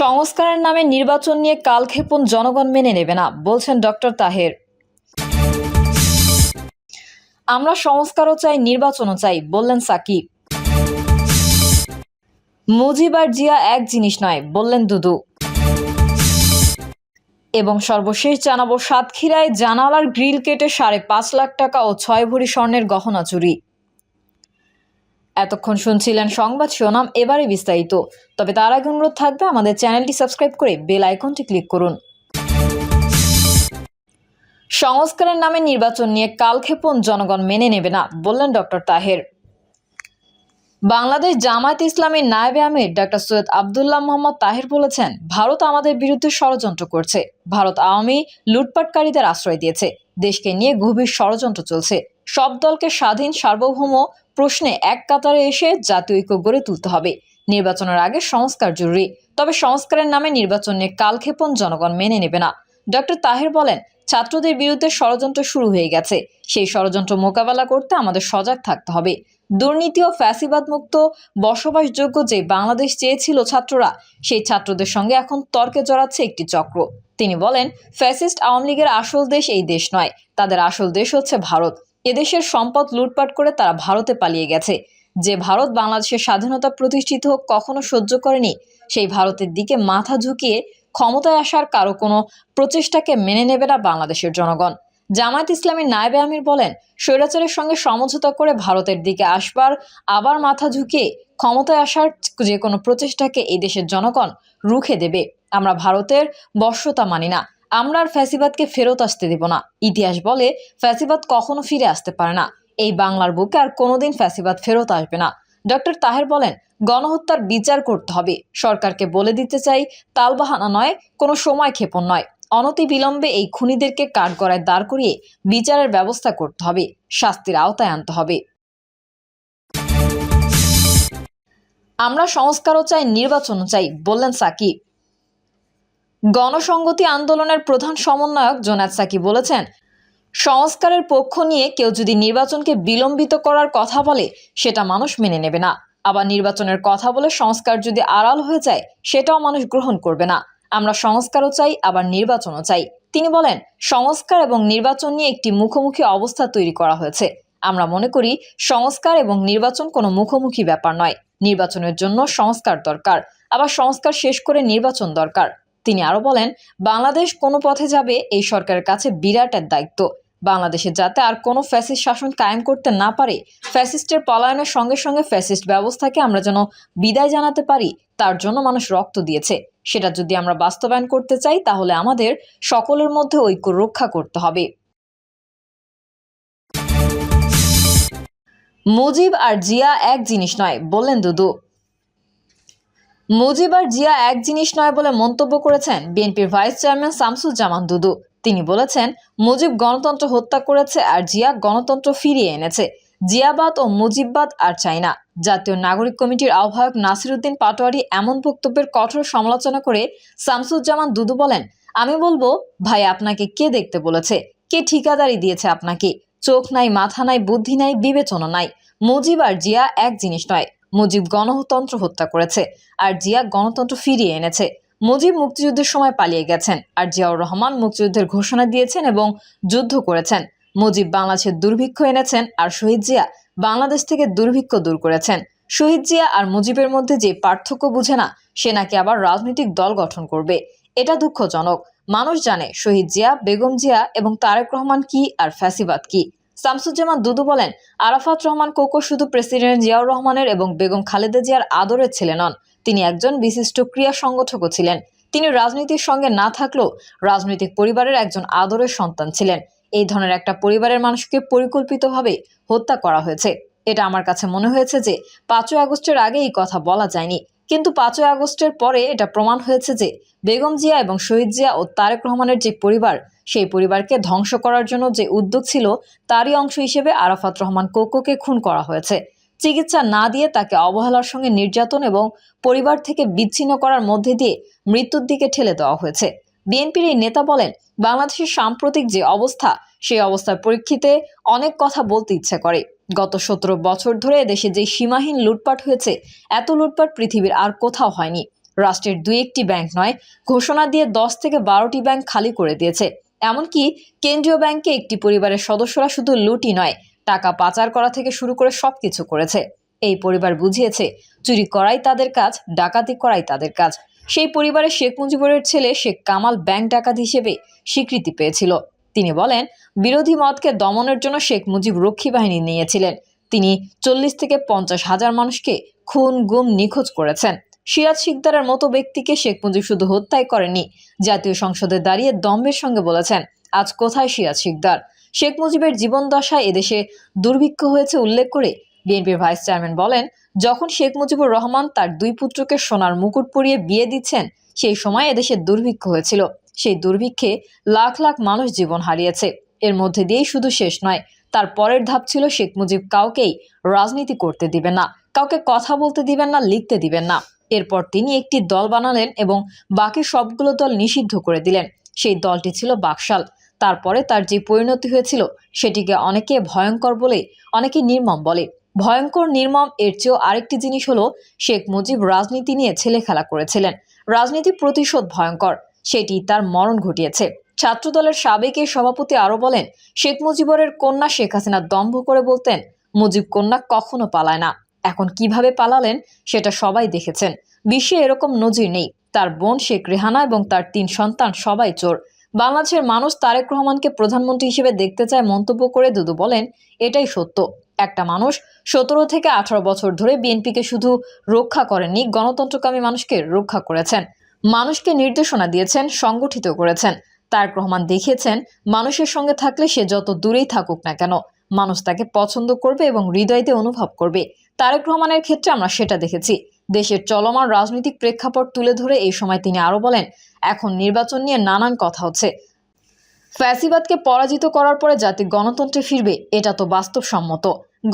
সংস্কারের নামে নির্বাচন নিয়ে কালক্ষেপণ জনগণ মেনে নেবে না, বলছেন ডক্টর তাহের। আমরা সংস্কারও চাই, নির্বাচনও চাই, বললেন সাকিব। মুজিব আর জিয়া এক জিনিস নয়, বললেন দুদু। এবং সর্বশেষ জানাবো, সাতক্ষীরায় জানালার গ্রিল কেটে 5.5 লাখ টাকা ও 6 ভরি স্বর্ণের গহনা চুরি। এতক্ষণ শুনছিলেন সংবাদ শিরোনাম, এবারে বিস্তারিত। তবে তার আগে অনুরোধ থাকবে আমাদের চ্যানেলটি সাবস্ক্রাইব করে বেল আইকনটি ক্লিক করুন। সংস্কারের নামে নির্বাচন নিয়ে কালক্ষেপণ জনগণ মেনে নেবে না, বললেন ডক্টর তাহের। বাংলাদেশ জামায়াতে ইসলামীর নায়েবে আমির ডক্টর সৈয়দ আব্দুল্লাহ মোহাম্মদ তাহের বলেছেন, ভারত আমাদের বিরুদ্ধে ষড়যন্ত্র করছে। ভারত আওয়ামী লুটপাটকারীদের আশ্রয় দিয়েছে। দেশকে নিয়ে গভীর ষড়যন্ত্র চলছে। সব দলকে স্বাধীন সার্বভৌম প্রশ্নে এক কাতারে এসে জাতীয় ঐক্য গড়ে তুলতে হবে। নির্বাচনের আগে সংস্কার জরুরি, তবে সংস্কারের নামে নির্বাচন নিয়ে কালক্ষেপণ জনগণ মেনে নেবে না। ডক্টর তাহের বলেন, ছাত্রদের বিরুদ্ধে ষড়যন্ত্র শুরু হয়ে গেছে। সেই ষড়যন্ত্র মোকাবেলা করতে আমাদের সজাগ থাকতে হবে। দুর্নীতি ও ফ্যাসিবাদ মুক্ত বসবাসযোগ্য যে বাংলাদেশ চেয়েছিল ছাত্ররা, সেই ছাত্রদের সঙ্গে এখন তর্কে জড়াচ্ছে একটি চক্র। তিনি বলেন, ফ্যাসিস্ট আওয়ামী লীগের আসল দেশ এই দেশ নয়, তাদের আসল দেশ হচ্ছে ভারত। এদেশের সম্পদ লুটপাট করে তারা ভারতে পালিয়ে গেছে। যে ভারত বাংলাদেশের স্বাধীনতা প্রতিষ্ঠিত হোক কখনো সহ্য করেনি, সেই ভারতের দিকে মাথা ঝুঁকিয়ে ক্ষমতায় আসার কারো কোনো প্রচেষ্টাকে মেনে নেবে না বাংলাদেশের জনগণ। জামায়াত ইসলামীর নায়েবে আমির বলেন, স্বৈরাচারের সঙ্গে সমঝোতা করে ভারতের দিকে আসবার আবার মাথা ঝুঁকিয়ে ক্ষমতায় আসার যে কোনো প্রচেষ্টাকে এই দেশের জনগণ রুখে দেবে। আমরা ভারতের বশ্যতা মানি না। আমরা আর ফ্যাসিবাদকে ফেরত আসতে দেব না। ইতিহাস বলে, ফ্যাসিবাদ কখনো ফিরে আসতে পারে না। এই বাংলার বুকে আর কোনোদিন ফ্যাসিবাদ ফেরত আসবে না। ডক্টর তাহের বলেন, গণহত্যার বিচার করতে হবে। সরকারকে বলে দিতে চাই, তালবাহানা নয়, কোনো সময় ক্ষেপণ নয়। অনতিবিলম্বে এই খুনিদেরকে কাঠগড়ায় দাঁড় করিয়ে বিচারের ব্যবস্থা করতে হবে, শাস্তির আওতায় আনতে হবে। আমরা সংস্কারও চাই, নির্বাচনও চাই, বললেন সাকিব। গণসংহতি আন্দোলনের প্রধান সমন্বয়ক জোনায়েদ সাকিব বলেছেন, সংস্কারের পক্ষ নিয়ে কেউ যদি নির্বাচনকে বিলম্বিত করার কথা বলে, সেটা মানুষ মেনে নেবে না। আবার নির্বাচনের কথা বলে সংস্কার যদি আড়াল হয়ে যায়, সেটাও মানুষ গ্রহণ করবে না। আমরা সংস্কারও চাই, আবার নির্বাচনও চাই। তিনি বলেন, সংস্কার এবং নির্বাচন নিয়ে একটি মুখোমুখি অবস্থা তৈরি করা হয়েছে। আমরা মনে করি সংস্কার এবং নির্বাচন কোনো মুখোমুখি ব্যাপার নয়। নির্বাচনের জন্য সংস্কার দরকার, আবার সংস্কার শেষ করে নির্বাচন দরকার। তিনি আরো বলেন, বাংলাদেশ কোন পথে যাবে এই সরকারের কাছে বিরাট এক দায়িত্ব। বাংলাদেশে যাতে আর কোনো ফ্যাসিস্ট শাসন কায়েম করতে না পারে, ফ্যাসিস্টের পলায়নের সঙ্গে সঙ্গে ফ্যাসিস্ট ব্যবস্থাকে আমরা যেন বিদায় জানাতে পারি, তার জন্য মানুষ রক্ত দিয়েছে। সেটা যদি আমরা বাস্তবায়ন করতে চাই, তাহলে আমাদের সকলের মধ্যে ঐক্য রক্ষা করতে হবে। মুজিব আর জিয়া এক জিনিস নয়, বললেন দুদু। মুজিব আর জিয়া এক জিনিস নয় বলে মন্তব্য করেছেন বিএনপির ভাইস চেয়ারম্যান শামসুজ্জামান দুদু। তিনি বলেছেন, মুজিব গণতন্ত্র হত্যা করেছে আর জিয়া গণতন্ত্র ফিরিয়ে এনেছে। জিয়াবাদ ও মুজিববাদ আর চাই না। জাতীয় নাগরিক কমিটির আহ্বায়ক নাসির উদ্দিন পাটোয়ারি এমন বক্তব্যের কঠোর সমালোচনা করে শামসুজ্জামান দুদু বলেন, আমি বলবো, ভাই আপনাকে কে দেখতে বলেছে? কে ঠিকাদারি দিয়েছে আপনাকে? চোখ নাই, মাথা নাই, বুদ্ধি নাই, বিবেচনা নাই। মুজিব আর জিয়া এক জিনিস নয়। মুজিব গণতন্ত্র হত্যা করেছে আর জিয়া গণতন্ত্র ফিরিয়ে এনেছে। মুজিব মুক্তিযুদ্ধের সময় পালিয়ে গেছেন আর জিয়াউর রহমান মুক্তিযুদ্ধের ঘোষণা দিয়েছেন এবং যুদ্ধ করেছেন। মুজিব বাংলাদেশের দুর্ভিক্ষ এনেছেন আর শহীদ জিয়া বাংলাদেশ থেকে দুর্ভিক্ষ দূর করেছেন। শহীদ জিয়া আর মুজিবের মধ্যে যে পার্থক্য বুঝে না, সে নাকি আবার রাজনৈতিক দল গঠন করবে। এটা দুঃখজনক। মানুষ জানে শহীদ জিয়া, বেগম জিয়া এবং তারেক রহমান কি আর ফ্যাসিবাদ কি। শামসুজ্জামান দুদু বলেন, আরাফাত রহমান কোকো শুধু প্রেসিডেন্ট জিয়াউর রহমানের এবং বেগম খালেদা জিয়ার আদরের ছেলে নন, তিনি একজন বিশিষ্ট ক্রীড়া সংগঠকও ছিলেন। তিনি রাজনীতির সঙ্গে না থাকলেও রাজনৈতিক পরিবারের একজন আদরের সন্তান ছিলেন। এই ধরনের একটা পরিবারের মানুষকে পরিকল্পিতভাবে হত্যা করা হয়েছে। এটা আমার কাছে মনে হয়েছে যে 5ই আগস্টের আগে এই কথা বলা যায়নি, কিন্তু 5ই আগস্টের পরে এটা প্রমাণ হয়েছে যে বেগম জিয়া এবং শহীদ জিয়া ও তারেক রহমানের যে পরিবার, সেই পরিবারকে ধ্বংস করার জন্য যে উদ্যোগ ছিল, তারই অংশ হিসেবে আরাফাত রহমান কোকোকে খুন করা হয়েছে। চিকিৎসা না দিয়ে তাকে অবহেলার সঙ্গে নির্যাতন এবং পরিবার থেকে বিচ্ছিন্ন করার মধ্যে দিয়ে মৃত্যুর দিকে ঠেলে দেওয়া হয়েছে। বিএনপির এই নেতা বলেন, বাংলাদেশের সাম্প্রতিক যে অবস্থা, সেই অবস্থার পরিপ্রেক্ষিতে অনেক কথা বলতে ইচ্ছে করে। গত 17 বছর ধরে দেশে যে সীমাহীন লুটপাট হয়েছে, এত লুটপাট পৃথিবীর আর কোথাও হয়নি। রাষ্ট্রের 2-1টি ব্যাংক নয়, ঘোষণা দিয়ে 10 থেকে 12টি ব্যাংক খালি করে দিয়েছে। এমনকি কেন্দ্রীয় ব্যাংকে একটি পরিবারের সদস্যরা শুধু লুটই নয়, টাকা পাচার করা থেকে শুরু করে সবকিছু করেছে। এই পরিবার বুঝিয়েছে চুরি করাই তাদের কাজ, ডাকাতি করাই তাদের কাজ। সেই পরিবারের শেখ মুজিবুরের ছেলে শেখ কামাল ব্যাংক ডাকাত হিসেবে স্বীকৃতি পেয়েছিল। তিনি বলেন, বিরোধী মতকে দমনের জন্য শেখ মুজিব রক্ষী বাহিনী নিয়েছিলেন। তিনি 40 থেকে 50 হাজার মানুষকে খুন, গুম, নিখোঁজ করেছেন। সিরাজ শিকদারের মতো ব্যক্তিকে শেখ মুজিব শুধু হত্যাই করেননি, জাতীয় সংসদে দাঁড়িয়ে দম্ভের সঙ্গে বলেছেন, আজ কোথায় সিরাজ শিকদার? শেখ মুজিবের জীবনদশায় এদেশে দুর্ভিক্ষ হয়েছে উল্লেখ করে বিএনপির ভাইস চেয়ারম্যান বলেন, যখন শেখ মুজিবুর রহমান তার 2 পুত্রকে সোনার মুকুট পরিয়ে বিয়ে দিচ্ছেন, সেই সময় এদেশে দুর্ভিক্ষ হয়েছিল। সেই দুর্ভিক্ষে লাখ লাখ মানুষ জীবন হারিয়েছে। এর মধ্যে দিয়েই শুধু শেষ নয়, তার পরের ধাপ ছিল শেখ মুজিব কাউকেই রাজনীতি করতে দিবেন না, কাউকে কথা বলতে দিবেন না, লিখতে দিবেন না। এরপর তিনি একটি দল বানালেন এবং বাকি সবগুলো দল নিষিদ্ধ করে দিলেন। সেই দলটি ছিল বাকশাল। তারপরে তার যে পরিণতি হয়েছিল সেটিকে অনেকে ভয়ঙ্কর বলে, অনেকে নির্মম বলে। ভয়ঙ্কর, নির্মম এর চেয়েও আরেকটি জিনিস হলো, শেখ মুজিব রাজনীতি নিয়ে ছেলে খেলা করেছিলেন। রাজনীতি প্রতিশোধ ভয়ঙ্কর, সেটি তার মরণ ঘটিয়েছে। ছাত্রদলের সাবেক এই সভাপতি আরো বলেন, শেখ মুজিবরের কন্যা শেখ হাসিনা দম্ভ করে বলতেন, মুজিব কন্যা কখনো পালায় না। এখন কিভাবে পালালেন সেটা সবাই দেখেছেন। বিশ্বে এরকম নজির নেই। তার বোন শেখ রেহানা এবং তার 3 সন্তান সবাই চোর। বাংলাদেশের মানুষ তারেক রহমানকে প্রধানমন্ত্রী হিসেবে দেখতে চায় মন্তব্য করে দুদু বলেন, এটাই সত্য। একটা মানুষ 17 থেকে 18 বছর ধরে বিএনপিকে শুধু রক্ষা করেননি, গণতন্ত্রকামী মানুষকে রক্ষা করেছেন, মানুষকে নির্দেশনা দিয়েছেন, সংগঠিত করেছেন। তারেক রহমান দেখিয়েছেন, মানুষের সঙ্গে থাকলে সে যত দূরেই থাকুক না কেন, মানুষ তাকে পছন্দ করবে এবং হৃদয়তে অনুভব করবে। তারেক রহমানের ক্ষেত্রে আমরা সেটা দেখেছি। দেশের চলমান রাজনৈতিক প্রেক্ষাপট তুলে ধরে এই সময় তিনি আরো বলেন, এখন নির্বাচন নিয়ে নানান কথা হচ্ছে। ফ্যাসিবাদকে পরাজিত করার পরে জাতি গণতন্ত্রে ফিরবে, এটা তো বাস্তবসম্মত।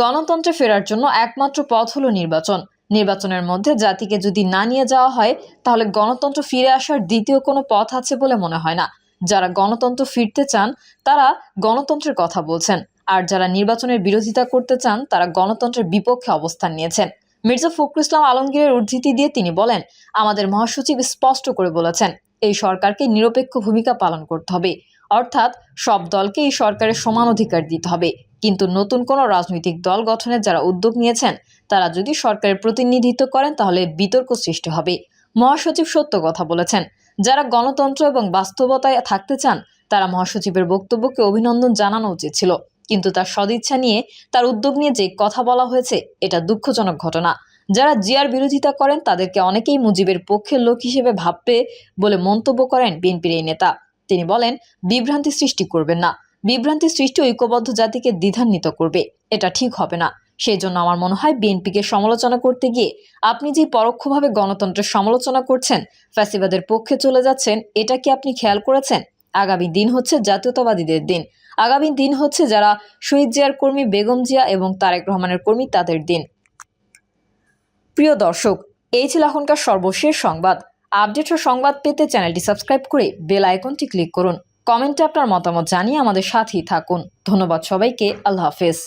গণতন্ত্রে ফেরার জন্য একমাত্র পথ হলো নির্বাচন। নির্বাচনের মধ্যে জাতিকে যদি না নিয়ে যাওয়া হয়, তাহলে গণতন্ত্র ফিরে আসার দ্বিতীয় কোনো পথ আছে বলে মনে হয় না। যারা গণতন্ত্র ফিরতে চান তারা গণতন্ত্রের কথা বলছেন, আর যারা নির্বাচনের বিরোধিতা করতে চান তারা গণতন্ত্রের বিপক্ষে অবস্থান নিয়েছেন। মির্জা ফখরুল ইসলাম আলমগীরের উদ্ধৃতি দিয়ে তিনি বলেন, আমাদের মহাসচিব স্পষ্ট করে বলেছেন, এই সরকারকে নিরপেক্ষ ভূমিকা পালন করতে হবে, অর্থাৎ সব দলকে এই সরকারের সমান অধিকার দিতে হবে। কিন্তু নতুন কোনো রাজনৈতিক দল গঠনের যারা উদ্যোগ নিয়েছেন তারা যদি সরকারের প্রতিনিধিত্ব করেন তাহলে বিতর্ক সৃষ্টি হবে। মহাসচিব সত্য কথা বলেছেন। যারা গণতন্ত্র এবং বাস্তবতায় থাকতে চান তারা মহাসচিবের বক্তব্যকে অভিনন্দন জানানো উচিত ছিল, কিন্তু তার সদিচ্ছা নিয়ে, তার উদ্যোগ নিয়ে যে কথা বলা হয়েছে এটা দুঃখজনক ঘটনা। যারা জিয়ার বিরোধিতা করেন তাদেরকে অনেকেই মুজিবের পক্ষের লোক হিসেবে ভাববে বলে মন্তব্য করেন বিএনপির এই নেতা। তিনি বলেন, বিভ্রান্তি সৃষ্টি করবেন না। বিভ্রান্তি সৃষ্টি ঐক্যবদ্ধ জাতিকে দ্বিধান্বিত করবে, এটা ঠিক হবে না। সেই জন্য আমার মনে হয় বিএনপিকে সমালোচনা করতে গিয়ে আপনি যে পরোক্ষভাবে গণতন্ত্রের সমালোচনা করছেন, ফ্যাসিবাদের পক্ষে চলে যাচ্ছেন, এটা কি আপনি খেয়াল করেছেন? আগামী দিন হচ্ছে জাতীয়তাবাদীদের দিন। আগামী দিন হচ্ছে যারা শহীদ জিয়ার কর্মী, বেগম জিয়া এবং তারেক রহমানের কর্মী তাদের দিন। প্রিয় দর্শক, এই ছিল এখনকার সর্বশেষ সংবাদ। আপডেট ও সংবাদ পেতে চ্যানেলটি সাবস্ক্রাইব করে বেল আইকনটি ক্লিক করুন। কমেন্টে আপনার মতামত জানিয়ে আমাদের সাথেই থাকুন। ধন্যবাদ সবাইকে। আল্লাহ হাফেজ।